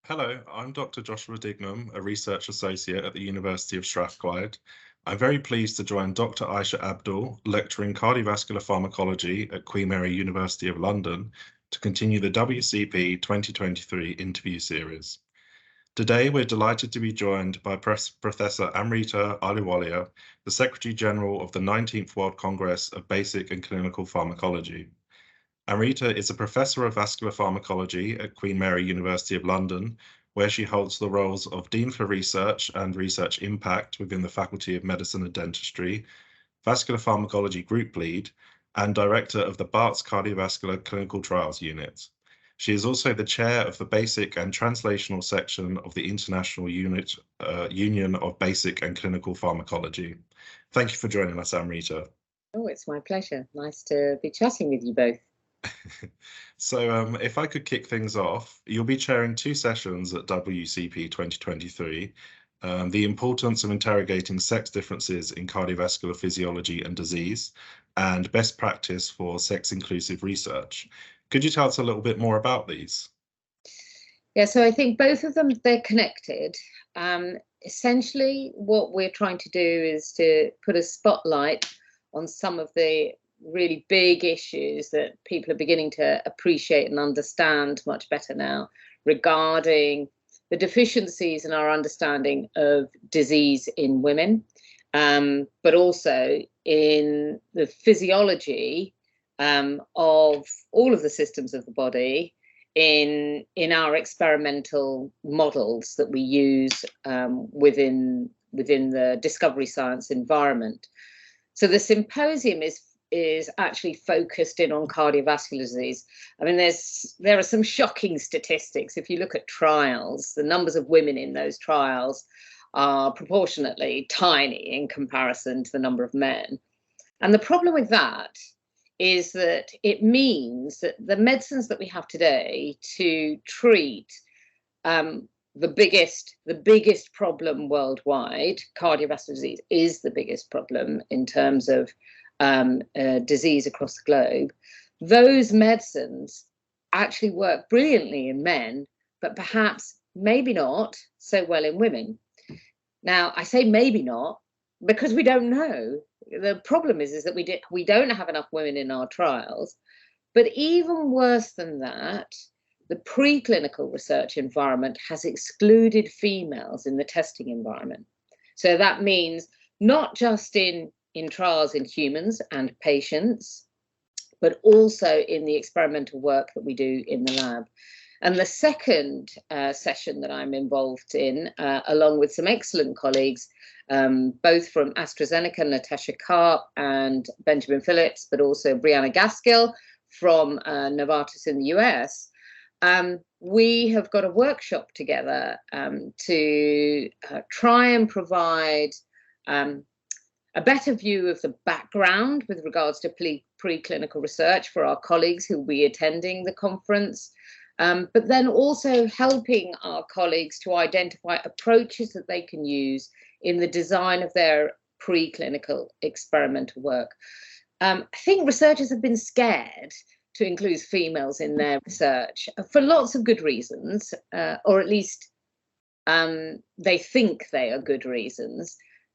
Hello, I'm Dr. Joshua Dignam, a research associate at the University of Strathclyde. I'm very pleased to join Dr. Aisah Aubdool, lecturing cardiovascular pharmacology at Queen Mary University of London, to continue the WCP 2023 interview series. Today, we're delighted to be joined by Professor Amrita Ahluwalia, the Secretary General of the 19th World Congress of Basic and Clinical Pharmacology. Amrita is a professor of vascular pharmacology at Queen Mary University of London, where she holds the roles of Dean for Research and Research Impact within the Faculty of Medicine and Dentistry, Vascular Pharmacology Group Lead, and Director of the Barts Cardiovascular Clinical Trials Unit. She is also the chair of the Basic and Translational section of the International Union of Basic and Clinical Pharmacology. Thank you for joining us, Amrita. Oh, it's my pleasure. Nice to be chatting with you both. So if I could kick things off, you'll be chairing two sessions at WCP 2023, the importance of interrogating sex differences in cardiovascular physiology and disease, and best practice for sex-inclusive research. Could you tell us a little bit more about these? Yeah, so I think both of them, they're connected. Essentially, what we're trying to do is to put a spotlight on some of the really big issues that people are beginning to appreciate and understand much better now regarding the deficiencies in our understanding of disease in women, but also in the physiology of all of the systems of the body in our experimental models that we use within the discovery science environment. So the symposium is actually focused in on cardiovascular disease. I mean, there are some shocking statistics. If you look at trials, the numbers of women in those trials are proportionately tiny in comparison to the number of men. And the problem with that is that it means that the medicines that we have today to treat the biggest problem worldwide, cardiovascular disease is the biggest problem in terms of disease across the globe. Those medicines actually work brilliantly in men, but perhaps maybe not so well in women. Now, I say maybe not because we don't know. The problem is that we don't have enough women in our trials. But even worse than that, the preclinical research environment has excluded females in the testing environment. So that means not just in trials in humans and patients, but also in the experimental work that we do in the lab. And the second session that I'm involved in, along with some excellent colleagues, both from AstraZeneca, Natasha Karp and Benjamin Phillips, but also Brianna Gaskill from Novartis in the US, we have got a workshop together to try and provide a better view of the background with regards to preclinical research for our colleagues who will be attending the conference, but then also helping our colleagues to identify approaches that they can use in the design of their preclinical experimental work. I think researchers have been scared to include females in their research for lots of good reasons, or at least they think they are good reasons.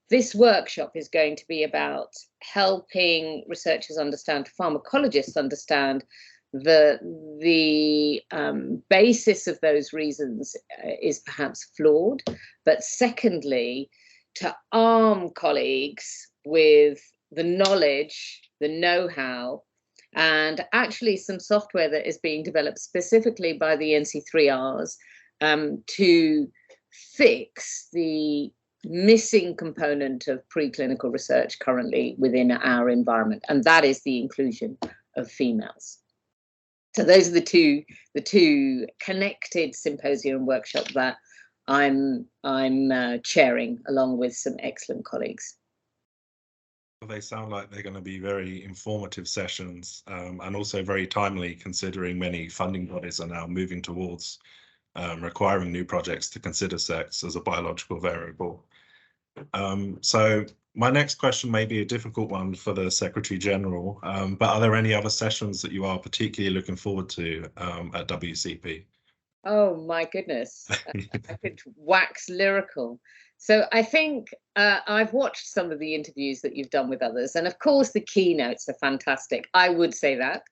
This workshop is going to be about helping researchers understand, pharmacologists understand the basis of those reasons is perhaps flawed, but secondly, to arm colleagues with the knowledge, the know-how, and actually some software that is being developed specifically by the NC3Rs to fix the missing component of preclinical research currently within our environment, and that is the inclusion of females. So those are the two connected symposium and workshop that I'm chairing along with some excellent colleagues. They sound like they're going to be very informative sessions, and also very timely, considering many funding bodies are now moving towards requiring new projects to consider sex as a biological variable. So my next question may be a difficult one for the Secretary General, but are there any other sessions that you are particularly looking forward to at WCP? Oh my goodness, I could wax lyrical. So I think I've watched some of the interviews that you've done with others, and of course the keynotes are fantastic. I would say that.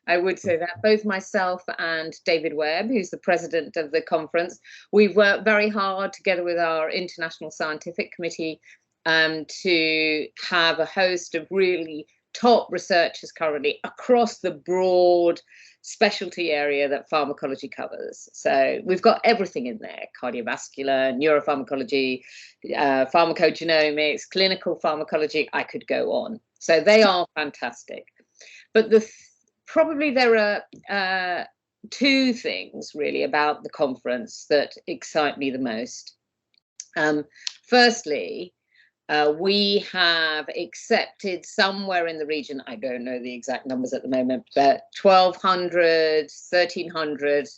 I would say that. Both myself and David Webb, who's the president of the conference, we've worked very hard together with our International Scientific Committee to have a host of really top researchers currently across the broad specialty area that pharmacology covers. So we've got everything in there: cardiovascular, neuropharmacology, pharmacogenomics, clinical pharmacology. I could go on. So they are fantastic. But probably there are two things really about the conference that excite me the most. Firstly, we have accepted somewhere in the region, I don't know the exact numbers at the moment, but 1,200, 1,300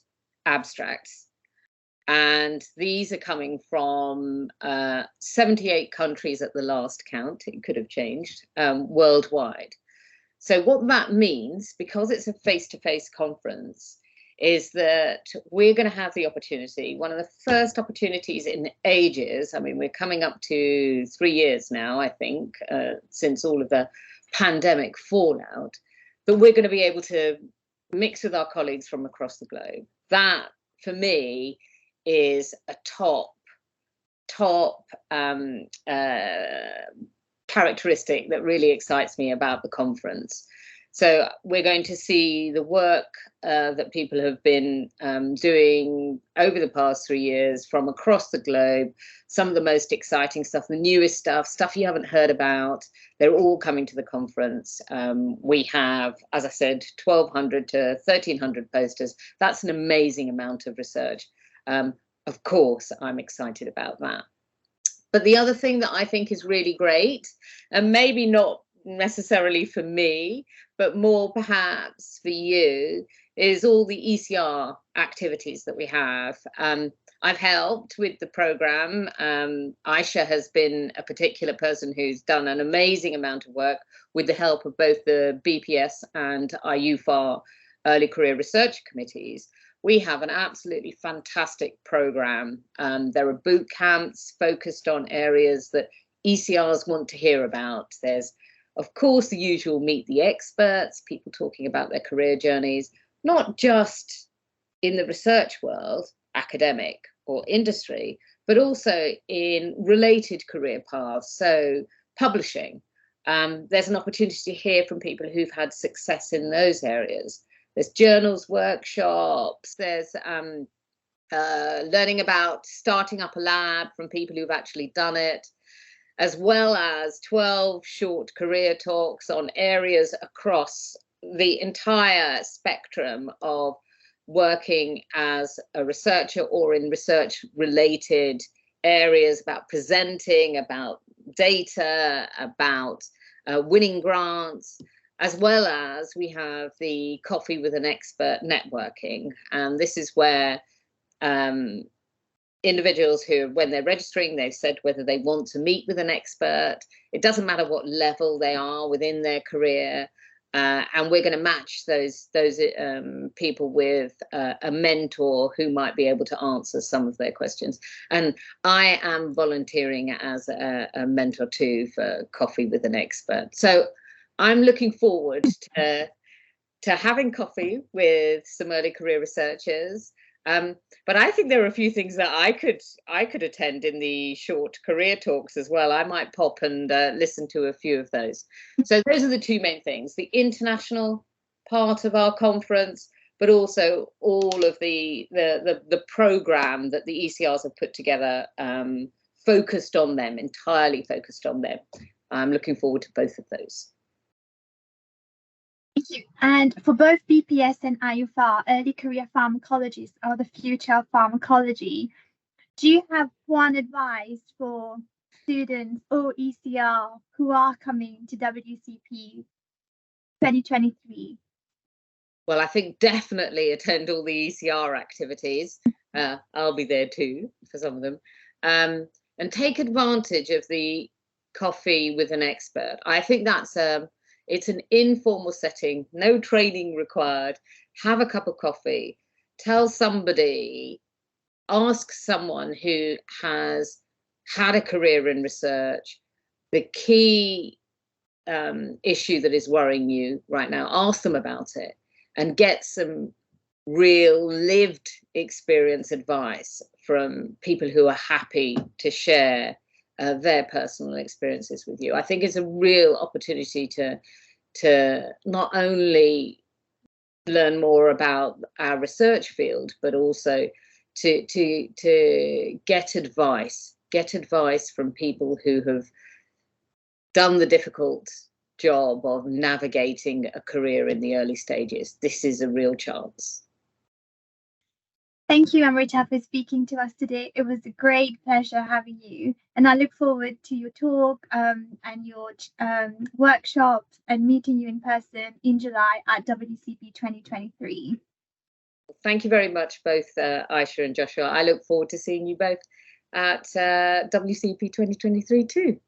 abstracts. And these are coming from 78 countries at the last count. It could have changed, worldwide. So what that means, because it's a face-to-face conference, is that we're going to have the opportunity, one of the first opportunities in ages. I mean, we're coming up to 3 years now, I think, since all of the pandemic fallout, that we're going to be able to mix with our colleagues from across the globe. That, for me, is a top characteristic that really excites me about the conference. So we're going to see the work that people have been doing over the past 3 years from across the globe, some of the most exciting stuff, the newest stuff you haven't heard about. They're all coming to the conference. We have, as I said, 1,200 to 1,300 posters. That's an amazing amount of research. Of course, I'm excited about that. But the other thing that I think is really great, and maybe not necessarily for me, but more perhaps for you, is all the ECR activities that we have. I've helped with the program. Aisha has been a particular person who's done an amazing amount of work with the help of both the BPS and IUFAR early career research committees. We have an absolutely fantastic program. There are boot camps focused on areas that ECRs want to hear about. There's, of course, the usual meet the experts, people talking about their career journeys, not just in the research world, academic or industry, but also in related career paths. So publishing, there's an opportunity to hear from people who've had success in those areas. There's journals, workshops, there's learning about starting up a lab from people who've actually done it, as well as 12 short career talks on areas across the entire spectrum of working as a researcher or in research related areas, about presenting, about data, about winning grants, as well as we have the Coffee with an Expert networking. And this is where individuals who, when they're registering, they've said whether they want to meet with an expert. It doesn't matter what level they are within their career. And we're going to match those people with a mentor who might be able to answer some of their questions. And I am volunteering as a mentor too for Coffee with an Expert. So I'm looking forward to having coffee with some early career researchers. But I think there are a few things that I could attend in the short career talks as well. I might pop and listen to a few of those. So those are the two main things: the international part of our conference, but also all of the program that the ECRs have put together, focused on them, entirely focused on them. I'm looking forward to both of those. Thank you. And for both BPS and IUFAR, early career pharmacologists are the future of pharmacology. Do you have one advice for students or ECR who are coming to WCP 2023? Well, I think definitely attend all the ECR activities. I'll be there too for some of them. And take advantage of the Coffee with an Expert. I think that's it's an informal setting, no training required. Have a cup of coffee, tell somebody, ask someone who has had a career in research, the key issue that is worrying you right now, ask them about it and get some real lived experience advice from people who are happy to share their personal experiences with you. I think it's a real opportunity to not only learn more about our research field, but also to get advice from people who have done the difficult job of navigating a career in the early stages. This is a real chance. Thank you, Amrita, for speaking to us today. It was a great pleasure having you, and I look forward to your talk and your workshops and meeting you in person in July at WCP 2023. Thank you very much, both Aisha and Joshua. I look forward to seeing you both at WCP 2023 too.